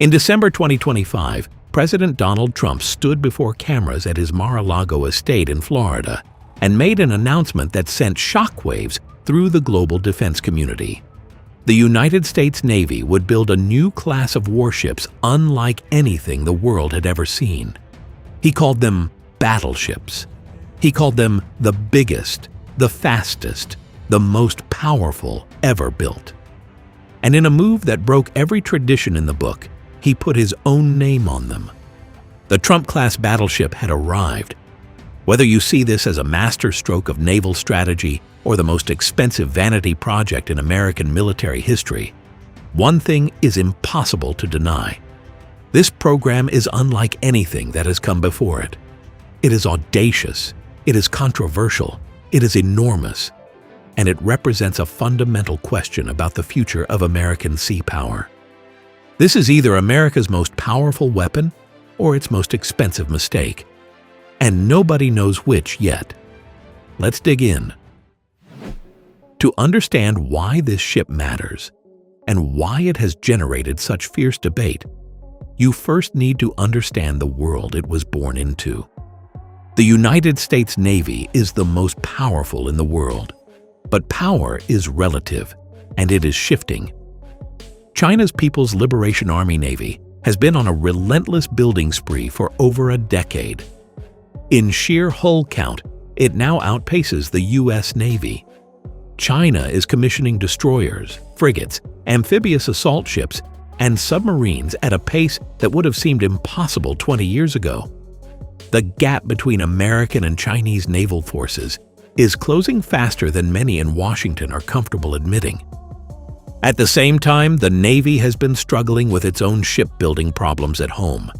In December 2025, President Donald Trump stood before cameras at his Mar-a-Lago estate in Florida and made an announcement that sent shockwaves through the global defense community. The United States Navy would build a new class of warships unlike anything the world had ever seen. He called them battleships. He called them the biggest, the fastest, the most powerful ever built. And in a move that broke every tradition in the book, he put his own name on them. The Trump-class battleship had arrived. Whether you see this as a masterstroke of naval strategy or the most expensive vanity project in American military history, one thing is impossible to deny. This program is unlike anything that has come before it. It is audacious, it is controversial, it is enormous, and it represents a fundamental question about the future of American sea power. This is either America's most powerful weapon or its most expensive mistake, and nobody knows which yet. Let's dig in. To understand why this ship matters and why it has generated such fierce debate, you first need to understand the world it was born into. The United States Navy is the most powerful in the world, but power is relative, and it is shifting. China's People's Liberation Army Navy has been on a relentless building spree for over a decade. In sheer hull count, it now outpaces the U.S. Navy. China is commissioning destroyers, frigates, amphibious assault ships, and submarines at a pace that would have seemed impossible 20 years ago. The gap between American and Chinese naval forces is closing faster than many in Washington are comfortable admitting. At the same time, the Navy has been struggling with its own shipbuilding problems at home.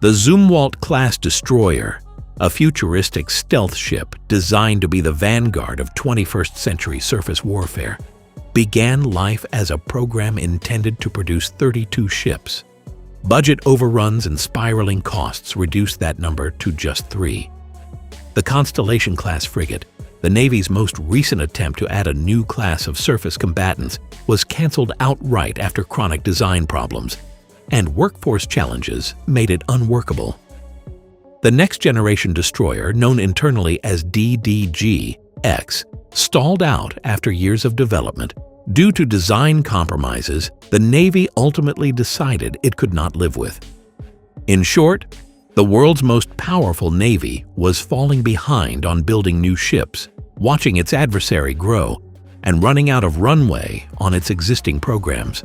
The Zumwalt-class destroyer, a futuristic stealth ship designed to be the vanguard of 21st century surface warfare, began life as a program intended to produce 32 ships. Budget overruns and spiraling costs reduced that number to just 3. The Constellation-class frigate, the Navy's most recent attempt to add a new class of surface combatants, was canceled outright after chronic design problems, and workforce challenges made it unworkable. The next-generation destroyer, known internally as DDG-X, stalled out after years of development. Due to design compromises, the Navy ultimately decided it could not live with. In short, the world's most powerful Navy was falling behind on building new ships, watching its adversary grow, and running out of runway on its existing programs.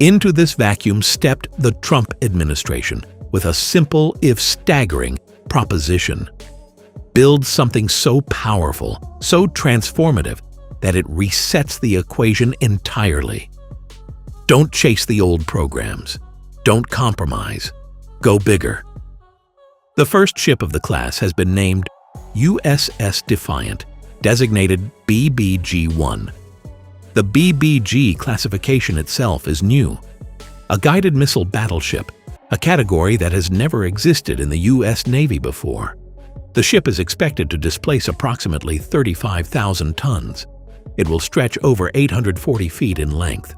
Into this vacuum stepped the Trump administration with a simple, if staggering, proposition. Build something so powerful, so transformative, that it resets the equation entirely. Don't chase the old programs. Don't compromise. Go bigger. The first ship of the class has been named USS Defiant, designated BBG-1. The BBG classification itself is new. A guided missile battleship, a category that has never existed in the U.S. Navy before. The ship is expected to displace approximately 35,000 tons. It will stretch over 840 feet in length,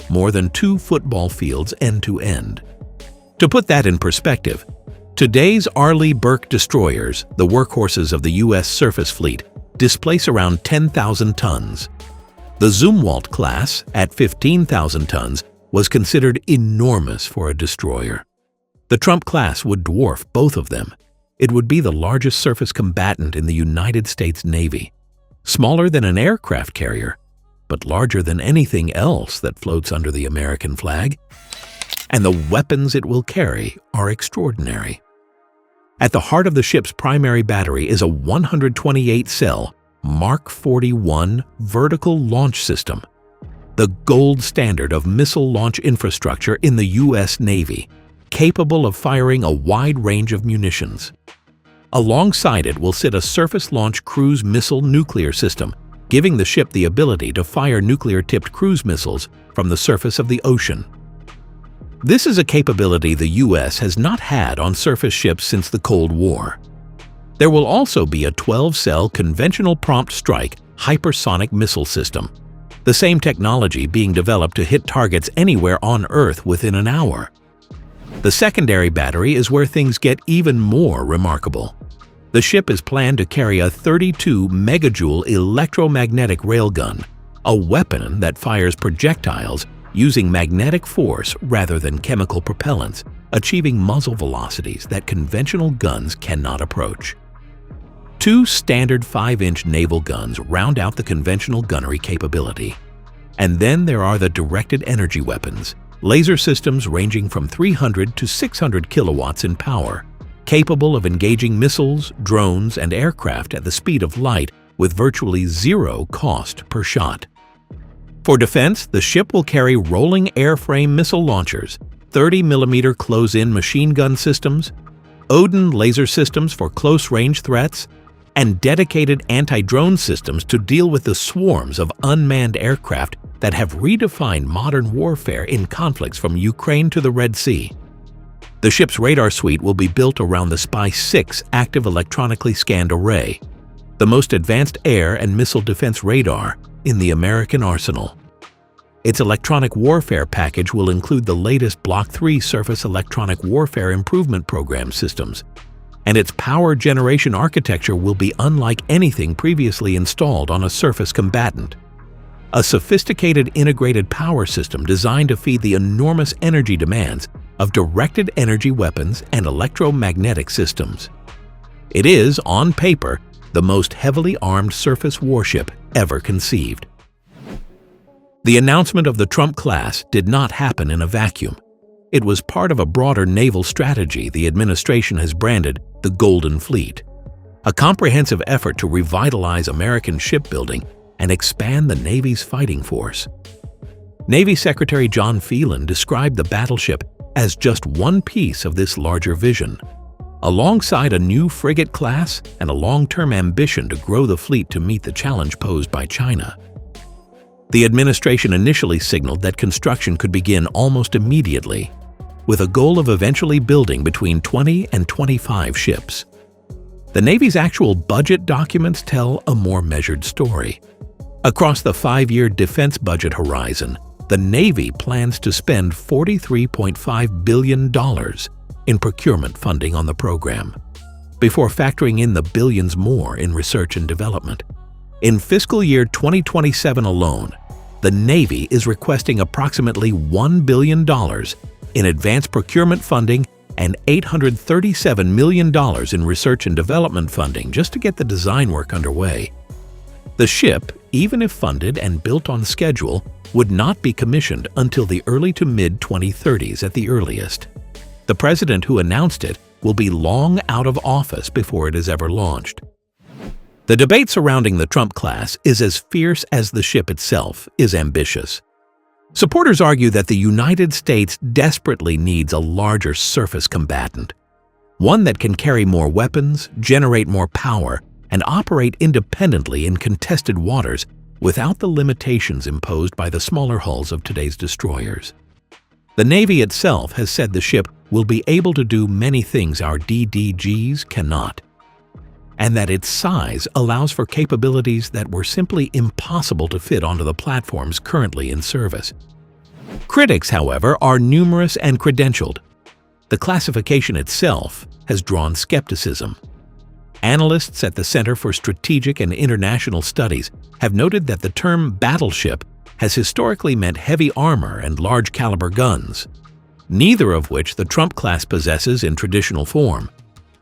more than 2 football fields end to end. To put that in perspective, today's Arleigh Burke destroyers, the workhorses of the U.S. surface fleet, displace around 10,000 tons. The Zumwalt class, at 15,000 tons, was considered enormous for a destroyer. The Trump class would dwarf both of them. It would be the largest surface combatant in the United States Navy, smaller than an aircraft carrier, but larger than anything else that floats under the American flag. And the weapons it will carry are extraordinary. At the heart of the ship's primary battery is a 128-cell Mark 41 vertical launch system, the gold standard of missile launch infrastructure in the U.S. Navy, capable of firing a wide range of munitions. Alongside it will sit a surface-launch cruise missile nuclear system, giving the ship the ability to fire nuclear-tipped cruise missiles from the surface of the ocean. This is a capability the U.S. has not had on surface ships since the Cold War. There will also be a 12-cell conventional prompt strike hypersonic missile system, the same technology being developed to hit targets anywhere on Earth within an hour. The secondary battery is where things get even more remarkable. The ship is planned to carry a 32 megajoule electromagnetic railgun, a weapon that fires projectiles using magnetic force rather than chemical propellants, achieving muzzle velocities that conventional guns cannot approach. Two standard 5-inch naval guns round out the conventional gunnery capability. And then there are the directed energy weapons, laser systems ranging from 300 to 600 kilowatts in power, capable of engaging missiles, drones, and aircraft at the speed of light with virtually zero cost per shot. For defense, the ship will carry rolling airframe missile launchers, 30mm close-in machine gun systems, Odin laser systems for close-range threats, and dedicated anti-drone systems to deal with the swarms of unmanned aircraft that have redefined modern warfare in conflicts from Ukraine to the Red Sea. The ship's radar suite will be built around the SPY-6 active electronically scanned array, the most advanced air and missile defense radar in the American arsenal. Its electronic warfare package will include the latest Block 3 surface electronic warfare improvement program systems, and its power generation architecture will be unlike anything previously installed on a surface combatant. A sophisticated integrated power system designed to feed the enormous energy demands of directed energy weapons and electromagnetic systems. It is, on paper, the most heavily armed surface warship ever conceived. The announcement of the Trump class did not happen in a vacuum. It was part of a broader naval strategy the administration has branded the Golden Fleet, a comprehensive effort to revitalize American shipbuilding and expand the Navy's fighting force. Navy Secretary John Phelan described the battleship as just one piece of this larger vision, alongside a new frigate class and a long-term ambition to grow the fleet to meet the challenge posed by China. The administration initially signaled that construction could begin almost immediately, with a goal of eventually building between 20 and 25 ships. The Navy's actual budget documents tell a more measured story. Across the 5-year defense budget horizon, the Navy plans to spend $43.5 billion in procurement funding on the program, before factoring in the billions more in research and development. In fiscal year 2027 alone, the Navy is requesting approximately $1 billion in advanced procurement funding and $837 million in research and development funding just to get the design work underway. The ship, even if funded and built on schedule, would not be commissioned until the early to mid-2030s at the earliest. The president who announced it will be long out of office before it is ever launched. The debate surrounding the Trump class is as fierce as the ship itself is ambitious. Supporters argue that the United States desperately needs a larger surface combatant, one that can carry more weapons, generate more power, and operate independently in contested waters without the limitations imposed by the smaller hulls of today's destroyers. The Navy itself has said the ship will be able to do many things our DDGs cannot, and that its size allows for capabilities that were simply impossible to fit onto the platforms currently in service. Critics, however, are numerous and credentialed. The classification itself has drawn skepticism. Analysts at the Center for Strategic and International Studies have noted that the term battleship has historically meant heavy armor and large-caliber guns, neither of which the Trump class possesses in traditional form.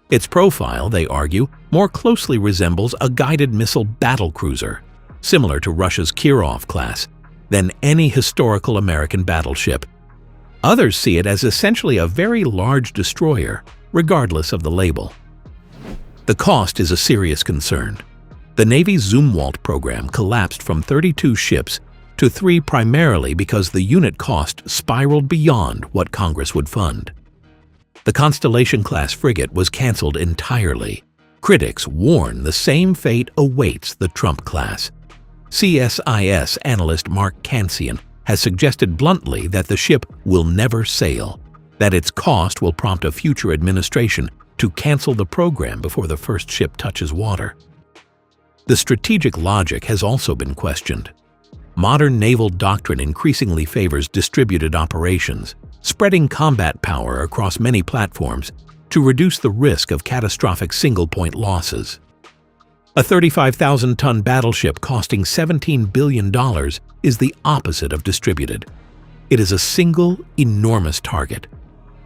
Its profile, they argue, more closely resembles a guided missile battlecruiser, similar to Russia's Kirov class, than any historical American battleship. Others see it as essentially a very large destroyer, regardless of the label. The cost is a serious concern. The Navy's Zumwalt program collapsed from 32 ships to 3 primarily because the unit cost spiraled beyond what Congress would fund. The Constellation-class frigate was canceled entirely. Critics warn the same fate awaits the Trump class. CSIS analyst Mark Kansian has suggested bluntly that the ship will never sail, that its cost will prompt a future administration to cancel the program before the first ship touches water. The strategic logic has also been questioned. Modern naval doctrine increasingly favors distributed operations, spreading combat power across many platforms to reduce the risk of catastrophic single-point losses. A 35,000-ton battleship costing $17 billion is the opposite of distributed. It is a single, enormous target,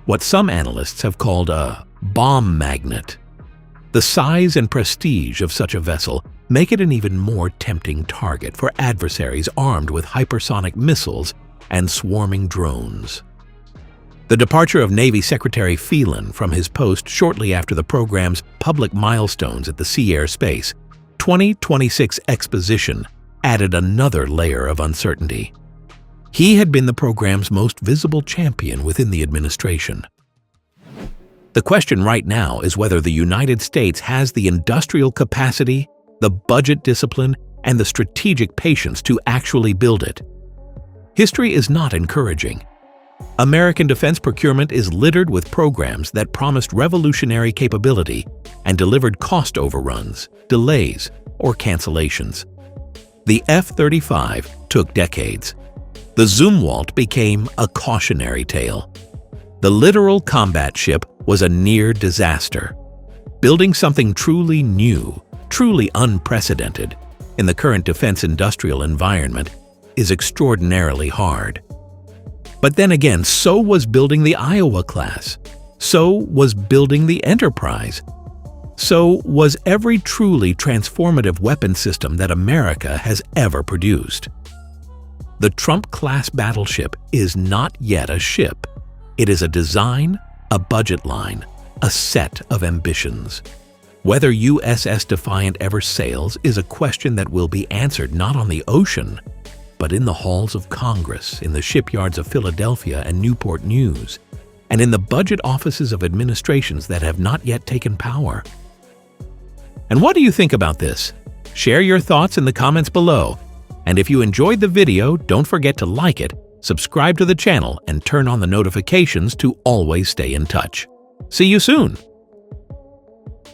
what some analysts have called a bomb magnet. The size and prestige of such a vessel make it an even more tempting target for adversaries armed with hypersonic missiles and swarming drones. The departure of Navy Secretary Phelan from his post shortly after the program's public milestones at the Sea Air Space 2026 exposition added another layer of uncertainty. He had been the program's most visible champion within the administration. The question right now is whether the United States has the industrial capacity, the budget discipline, and the strategic patience to actually build it. History is not encouraging. American defense procurement is littered with programs that promised revolutionary capability and delivered cost overruns, delays, or cancellations. The F-35 took decades. The Zumwalt became a cautionary tale. The littoral combat ship was a near disaster. Building something truly new, truly unprecedented in the current defense industrial environment is extraordinarily hard. But then again, so was building the Iowa class. So was building the Enterprise. So was every truly transformative weapon system that America has ever produced. The Trump-class battleship is not yet a ship. It is a design, a budget line, a set of ambitions. Whether USS Defiant ever sails is a question that will be answered not on the ocean, but in the halls of Congress, in the shipyards of Philadelphia and Newport News, and in the budget offices of administrations that have not yet taken power. And what do you think about this? Share your thoughts in the comments below. And if you enjoyed the video, don't forget to like it, subscribe to the channel, and turn on the notifications to always stay in touch. See you soon!